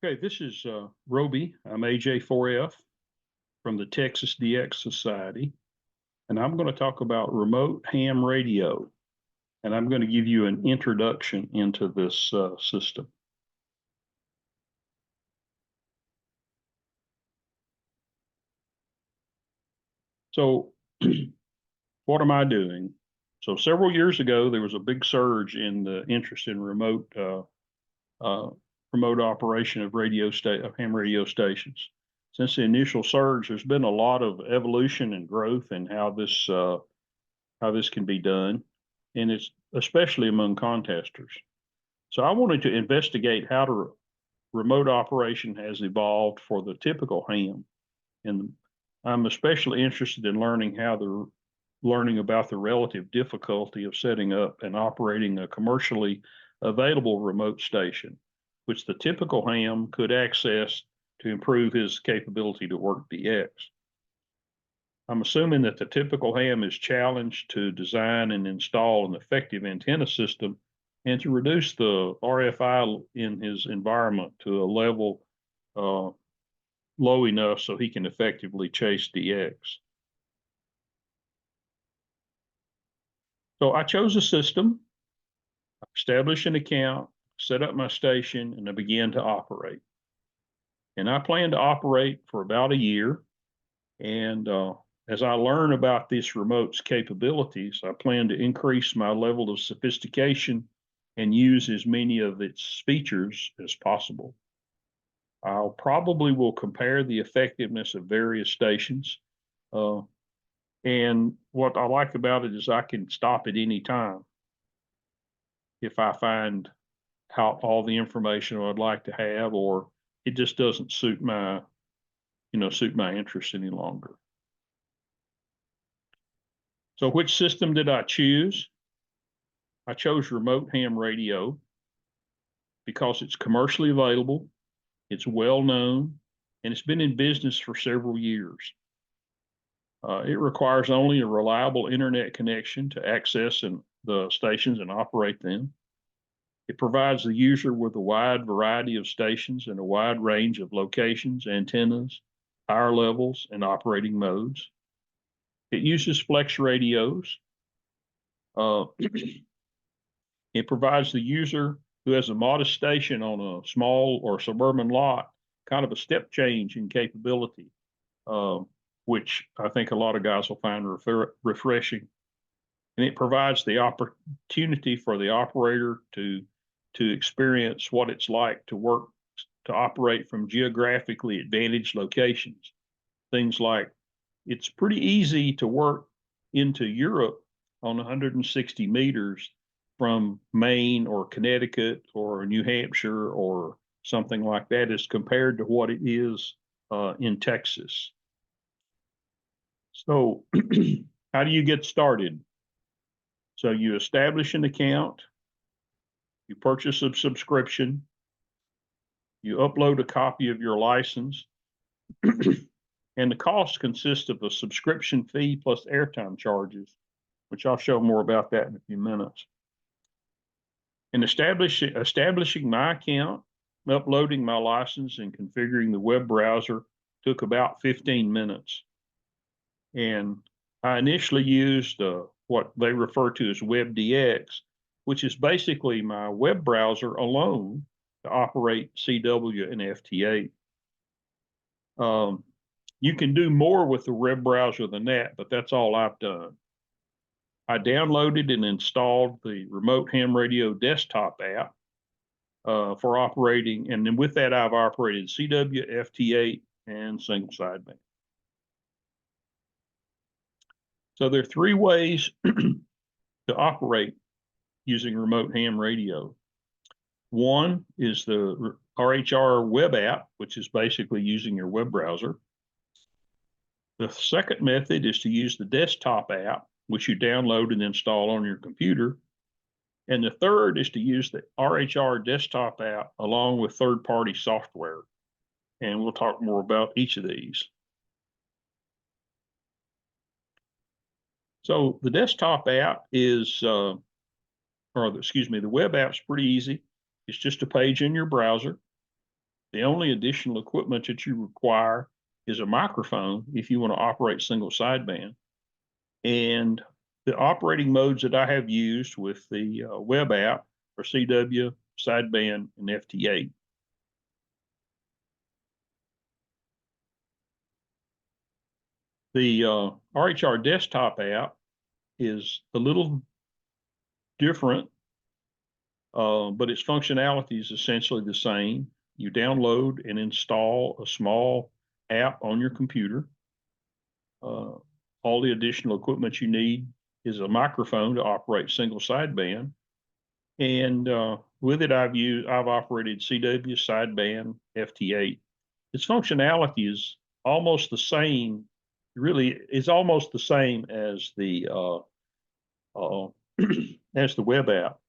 Okay, this is Roby. I'm AJ4F from the Texas DX Society, and I'm going to talk about remote ham radio, and I'm going to give you an introduction into this system. So, what am I doing? So, several years ago, there was a big surge in the interest in uh, remote operation of ham radio stations. Since the initial surge, there's been a lot of evolution and growth in how this can be done, and it's especially among contesters. So I wanted to investigate how remote operation has evolved for the typical ham, and I'm especially interested in learning about the relative difficulty of setting up and operating a commercially available remote station, which the typical ham could access to improve his capability to work DX. I'm assuming that the typical ham is challenged to design and install an effective antenna system and to reduce the RFI in his environment to a level low enough so he can effectively chase DX. So I chose a system, established an account, set up my station, and I began to operate. And I plan to operate for about a year. And as I learn about this remote's capabilities, I plan to increase my level of sophistication and use as many of its features as possible. I'll probably will compare the effectiveness of various stations. And what I like about it is I can stop at any time if I find out all the information I'd like to have, or it just doesn't suit my interest any longer. So which system did I choose? I chose remote ham radio because it's commercially available, it's well known, and it's been in business for several years. It requires only a reliable internet connection to access the stations and operate them. It provides the user with a wide variety of stations and a wide range of locations, antennas, power levels, and operating modes. It uses flex radios. It provides the user who has a modest station on a small or suburban lot kind of a step change in capability, which I think a lot of guys will find refreshing. And it provides the opportunity for the operator to experience what it's like to operate from geographically advantaged locations. Things like it's pretty easy to work into Europe on 160 meters from Maine or Connecticut or New Hampshire or something like that as compared to what it is in Texas. So how do you get started? So you establish an account, you purchase a subscription, you upload a copy of your license, and the cost consists of a subscription fee plus airtime charges, which I'll show more about that in a few minutes. In establishing my account, uploading my license, and configuring the web browser took about 15 minutes. And I initially used what they refer to as WebDX, which is basically my web browser alone to operate CW and FT8. You can do more with the web browser than that, but that's all I've done. I downloaded and installed the Remote Ham Radio desktop app for operating, and then with that, I've operated CW, FT8, and single sideband. So there are three ways to operate using remote ham radio. One is the RHR web app, which is basically using your web browser. The second method is to use the desktop app, which you download and install on your computer. And the third is to use the RHR desktop app along with third-party software. And we'll talk more about each of these. So the desktop app is, the web app's pretty easy. It's just a page in your browser. The only additional equipment that you require is a microphone if you want to operate single sideband. And the operating modes that I have used with the web app are CW, sideband, and FT8. The RHR desktop app is a little different, but its functionality is essentially the same. You download and install a small app on your computer. All the additional equipment you need is a microphone to operate single sideband. And with it, I've operated CW, sideband, FT8. Its functionality is almost the same. Really, is almost the same as the as the web app.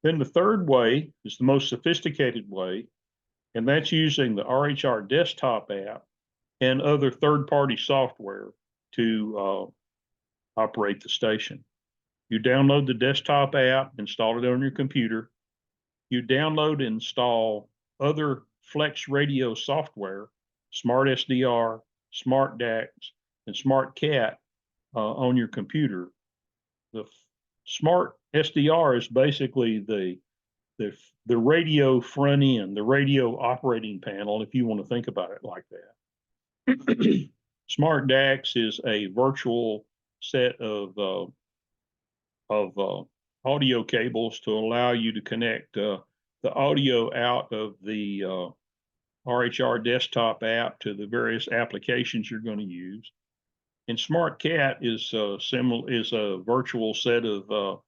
Then the third way is the most sophisticated way, and that's using the RHR desktop app and other third-party software to operate the station. You download the desktop app, install it on your computer. You download and install other Flex Radio software, Smart SDR, Smart DAX, and Smart CAT on your computer. The Smart SDR is basically the radio front end, the radio operating panel, if you want to think about it like that. Smart DAX is a virtual set of audio cables to allow you to connect the audio out of the RHR desktop app to the various applications you're going to use. And Smart CAT is a virtual set of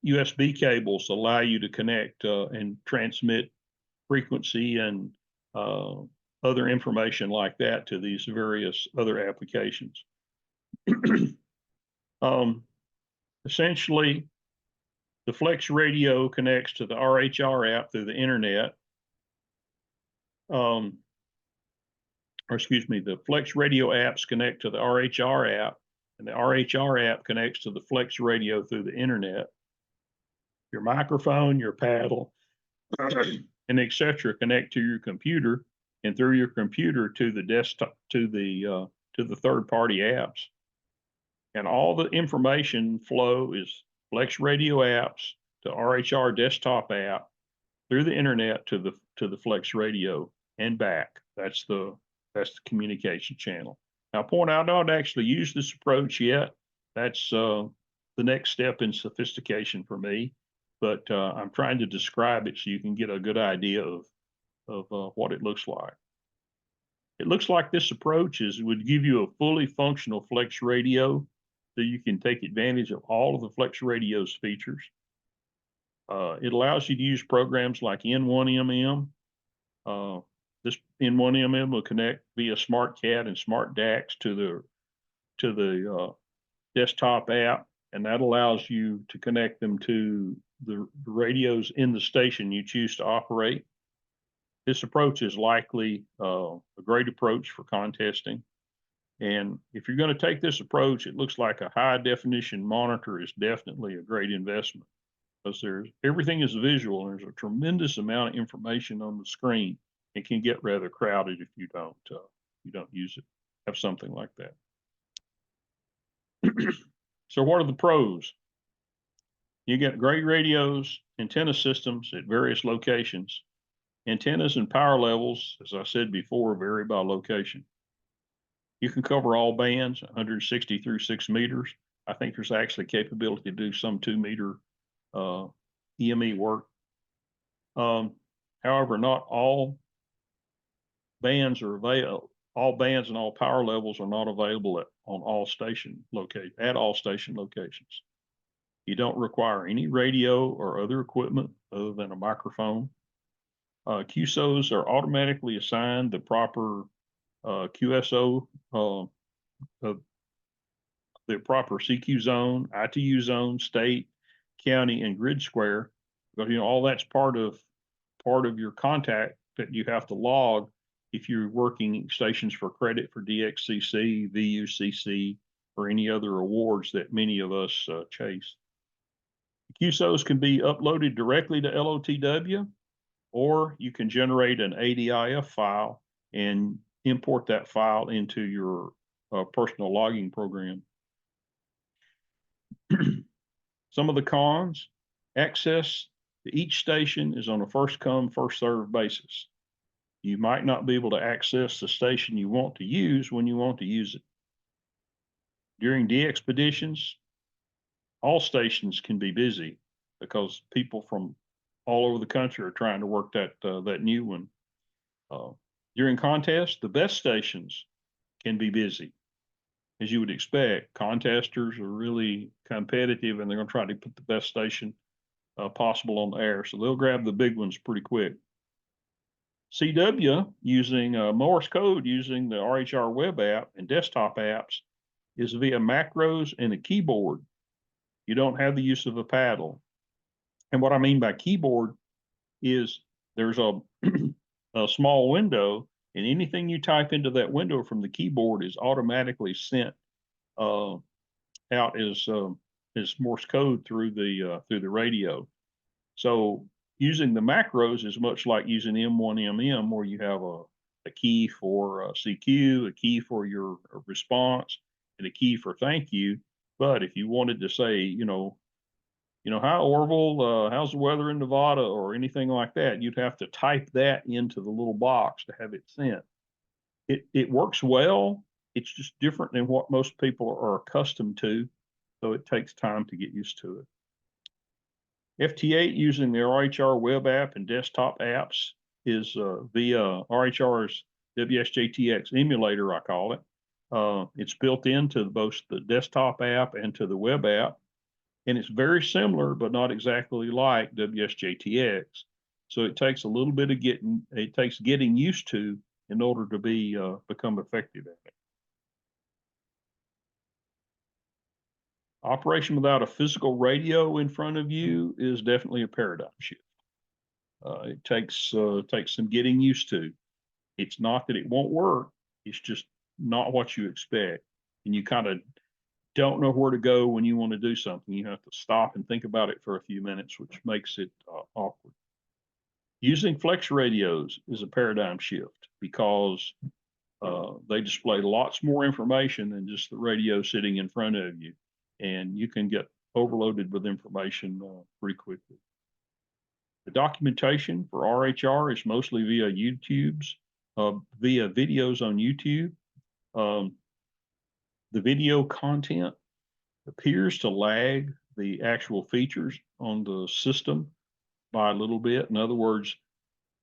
USB cables to allow you to connect and transmit frequency and other information like that to these various other applications. Essentially, the Flex Radio connects to the RHR app through the internet. Or excuse me, the Flex Radio apps connect to the RHR app, and the RHR app connects to the Flex Radio through the internet. Your microphone, your paddle, and etc. connect to your computer, and through your computer to the desktop, to the third-party apps. And all the information flow is Flex Radio apps to RHR desktop app through the internet to the Flex Radio and back. That's the communication channel. Now, I point out I don't actually use this approach yet. That's the next step in sophistication for me. But I'm trying to describe it so you can get a good idea of what it looks like. It looks like this approach would give you a fully functional Flex Radio, so you can take advantage of all of the Flex Radio's features. It allows you to use programs like N1MM. This N1MM will connect via Smart CAT and Smart DAX to the desktop app, and that allows you to connect them to the radios in the station you choose to operate. This approach is likely a great approach for contesting. And if you're going to take this approach, it looks like a high definition monitor is definitely a great investment, because everything is visual and there's a tremendous amount of information on the screen. It can get rather crowded if you don't use it, have something like that. So what are the pros? You get great radios, antenna systems at various locations. Antennas and power levels, as I said before, vary by location. You can cover all bands, 160 through 6 meters. I think there's actually capability to do some 2 meter EME work. However, not all bands are available. All bands and all power levels are not available at all station locations. You don't require any radio or other equipment other than a microphone. QSOs are automatically assigned the proper QSO, the proper CQ zone, ITU zone, state, county, and grid square. But all that's part of your contact that you have to log if you're working stations for credit for DXCC, VUCC, or any other awards that many of us chase. The QSOs can be uploaded directly to LOTW, or you can generate an ADIF file and import that file into your personal logging program. Some of the cons: access to each station is on a first come, first served basis. You might not be able to access the station you want to use when you want to use it. During de-expeditions, all stations can be busy because people from all over the country are trying to work that new one. During contests, the best stations can be busy. As you would expect, contesters are really competitive and they're going to try to put the best station possible on the air. So they'll grab the big ones pretty quick. CW using Morse code using the RHR web app and desktop apps is via macros and a keyboard. You don't have the use of a paddle. And what I mean by keyboard is there's a, a small window, and anything you type into that window from the keyboard is automatically sent out as Morse code through the radio. So using the macros is much like using M1MM, where you have a key for CQ, a key for your response, and a key for thank you. But if you wanted to say, hi Orville, how's the weather in Nevada, or anything like that, you'd have to type that into the little box to have it sent. It works well. It's just different than what most people are accustomed to, so it takes time to get used to it. FT8 using the RHR web app and desktop apps is via RHR's WSJTX emulator, I call it. It's built into both the desktop app and to the web app, and it's very similar, but not exactly like WSJTX. So it takes a little bit of getting used to in order to become effective at it. Operation without a physical radio in front of you is definitely a paradigm shift. It takes some getting used to. It's not that it won't work. It's just not what you expect. And you kind of don't know where to go when you want to do something. You have to stop and think about it for a few minutes, which makes it awkward. Using flex radios is a paradigm shift because they display lots more information than just the radio sitting in front of you, and you can get overloaded with information pretty quickly. The documentation for RHR is mostly via via videos on YouTube. The video content appears to lag the actual features on the system by a little bit. In other words,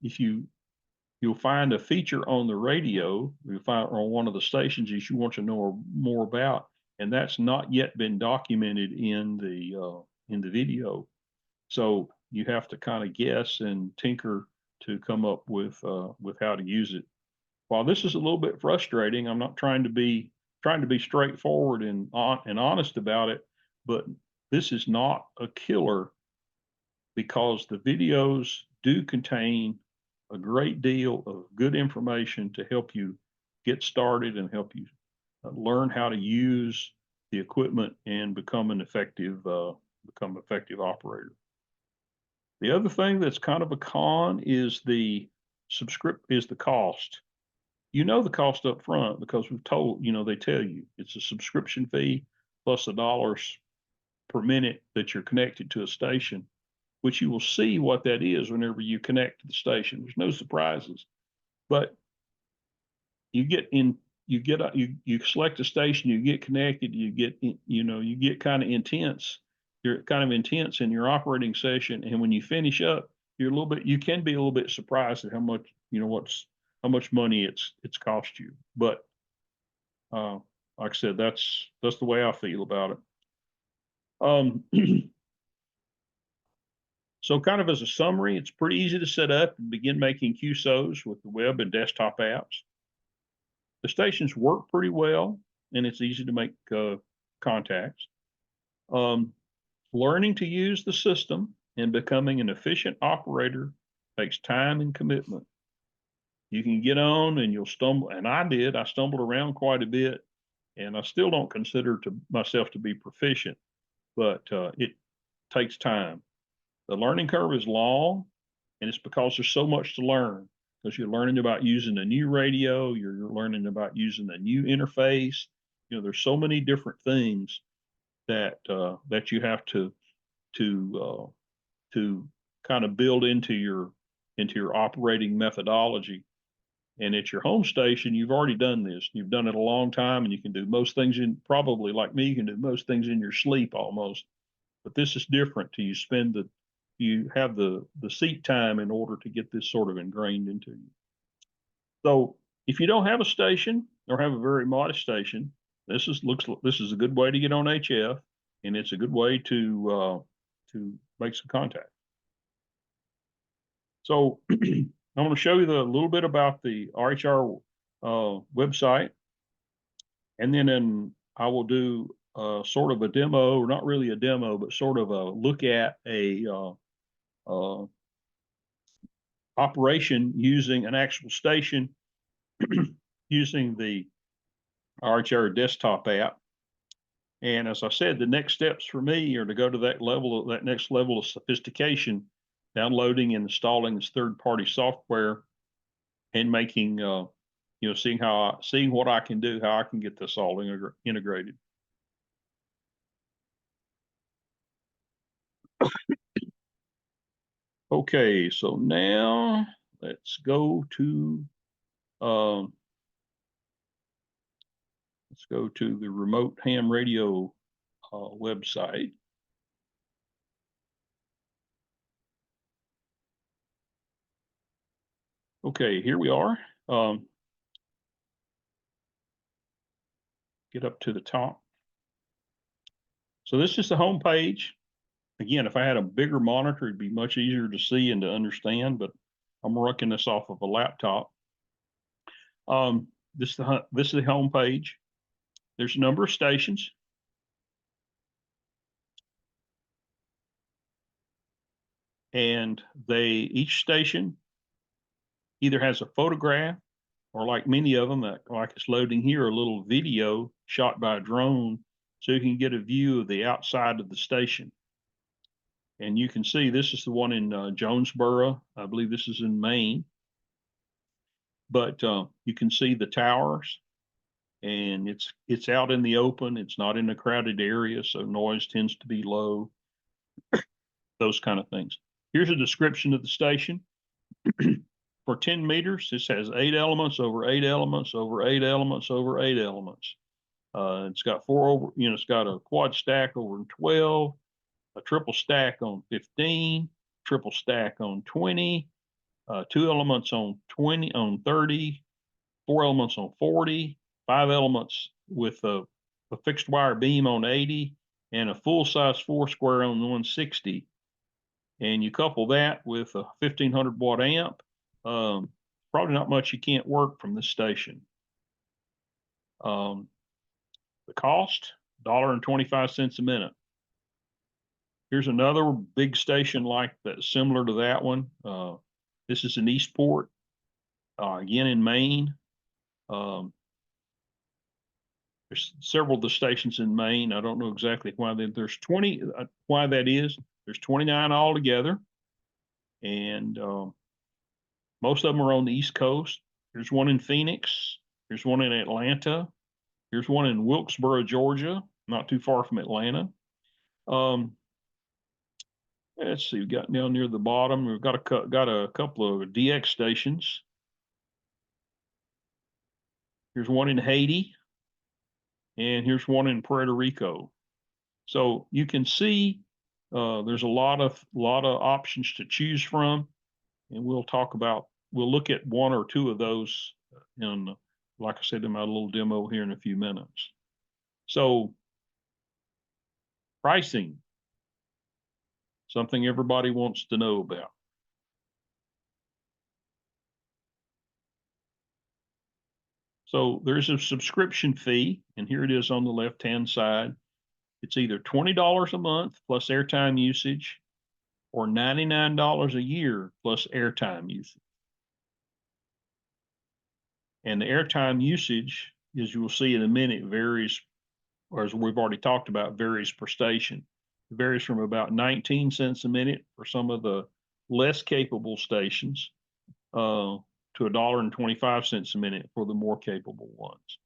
if you'll find a feature on the radio, you'll find on one of the stations that you want to know more about, and that's not yet been documented in the video. So you have to kind of guess and tinker to come up with how to use it. While this is a little bit frustrating, I'm not trying to be straightforward and honest about it, but this is not a killer because the videos do contain a great deal of good information to help you get started and help you learn how to use the equipment and become an effective operator. The other thing that's kind of a con is the cost. You know the cost up front because we've told, they tell you it's a subscription fee plus $1 per minute that you're connected to a station, which you will see what that is whenever you connect to the station. There's no surprises, but you select a station, you get connected, you get kind of intense. You're kind of intense in your operating session, and when you finish up, you can be a little bit surprised at how much, how much money it's cost you. But like I said, that's the way I feel about it. So kind of as a summary, it's pretty easy to set up and begin making QSOs with the web and desktop apps. The stations work pretty well, and it's easy to make contacts. Learning to use the system and becoming an efficient operator takes time and commitment. You can get on and you'll stumble, and I stumbled around quite a bit, and I still don't consider myself to be proficient, but takes time. The learning curve is long, and it's because there's so much to learn. Because you're learning about using a new radio, you're learning about using a new interface. There's so many different things that you have to kind of build into your operating methodology. And at your home station, you've already done this. You've done it a long time, and you can do most things probably like me, you can do most things in your sleep almost. But this is different. You have the seat time in order to get this sort of ingrained into you. So if you don't have a station or have a very modest station, this is a good way to get on HF, and it's a good way to make some contact. So I'm going to show you a little bit about the RHR website, and then I will do sort of a demo, or not really a demo, but sort of a look at a operation using an actual station using the RHR desktop app. And as I said, the next steps for me are to go to that next level of sophistication, downloading and installing this third-party software and making, seeing what I can do, how I can get this all integrated. Okay, so now let's go to the remote ham radio website. Okay, here we are. Get up to the top. So this is the home page. Again, if I had a bigger monitor, it'd be much easier to see and to understand, but I'm working this off of a laptop. This is the home page. There's a number of stations. And each station either has a photograph, or like many of them, like it's loading here, a little video shot by a drone, so you can get a view of the outside of the station. And you can see this is the one in Jonesboro. I believe this is in Maine. But you can see the towers, and it's out in the open. It's not in a crowded area, so noise tends to be low. Those kind of things. Here's a description of the station. For 10 meters, this has 8 elements over 8 elements over 8 elements over 8 elements. It's got it's got a quad stack over 12, a triple stack on 15, triple stack on 20, 2 elements on 20, on 30, 4 elements on 40, 5 elements with a fixed wire beam on 80, and a full size 4 square on 160. And you couple that with a 1500 watt amp, probably not much you can't work from this station. The cost, $1.25 a minute. Here's another big station like that, similar to that one. This is in Eastport, again in Maine. There's several of the stations in Maine. I don't know exactly why there's 20, why that is. There's 29 altogether, and most of them are on the East Coast. There's one in Phoenix. There's one in Atlanta. Here's one in Wilkesboro, Georgia, not too far from Atlanta. Let's see, we've got down near the bottom. We've got a couple of DX stations. Here's one in Haiti, and here's one in Puerto Rico. So you can see there's a lot of options to choose from, and we'll look at one or two of those in, like I said, in my little demo here in a few minutes. So pricing, something everybody wants to know about. So there's a subscription fee, and here it is on the left-hand side. It's either $20 a month plus airtime usage, or $99 a year plus airtime usage. And the airtime usage, as you will see in a minute, varies, or as we've already talked about, varies per station. It varies from about 19 cents a minute for some of the less capable stations to $1.25 a minute for the more capable ones.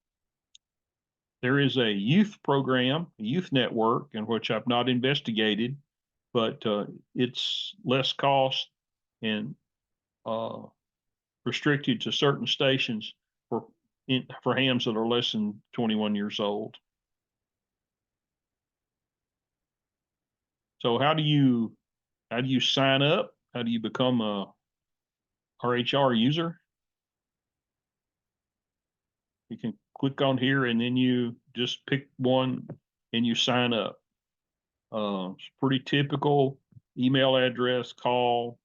There is a youth program, a youth network, in which I've not investigated, but it's less cost and restricted to certain stations for hams that are less than 21 years old. So how do you sign up? How do you become a RHR user? You can click on here and then you just pick one and you sign up. It's pretty typical: email address, call,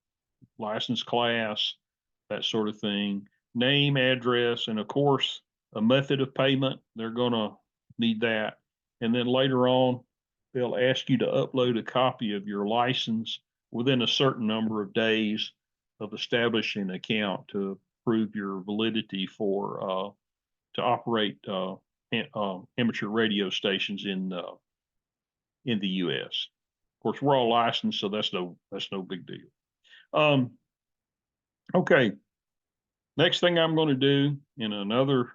license class, that sort of thing, name, address, and of course, a method of payment. They're going to need that. And then later on, they'll ask you to upload a copy of your license within a certain number of days of establishing an account to prove your validity for to operate amateur radio stations in the U.S. Of course, we're all licensed, so that's no big deal. Okay. Next thing I'm going to do in another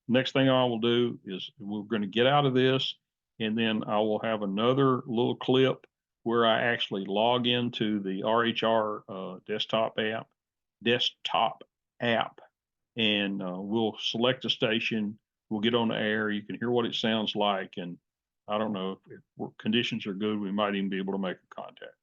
next thing I will do is we're going to get out of this, and then I will have another little clip where I actually log into the RHR desktop app, and we'll select a station. We'll get on the air. You can hear what it sounds like, and I don't know if conditions are good, we might even be able to make a contact.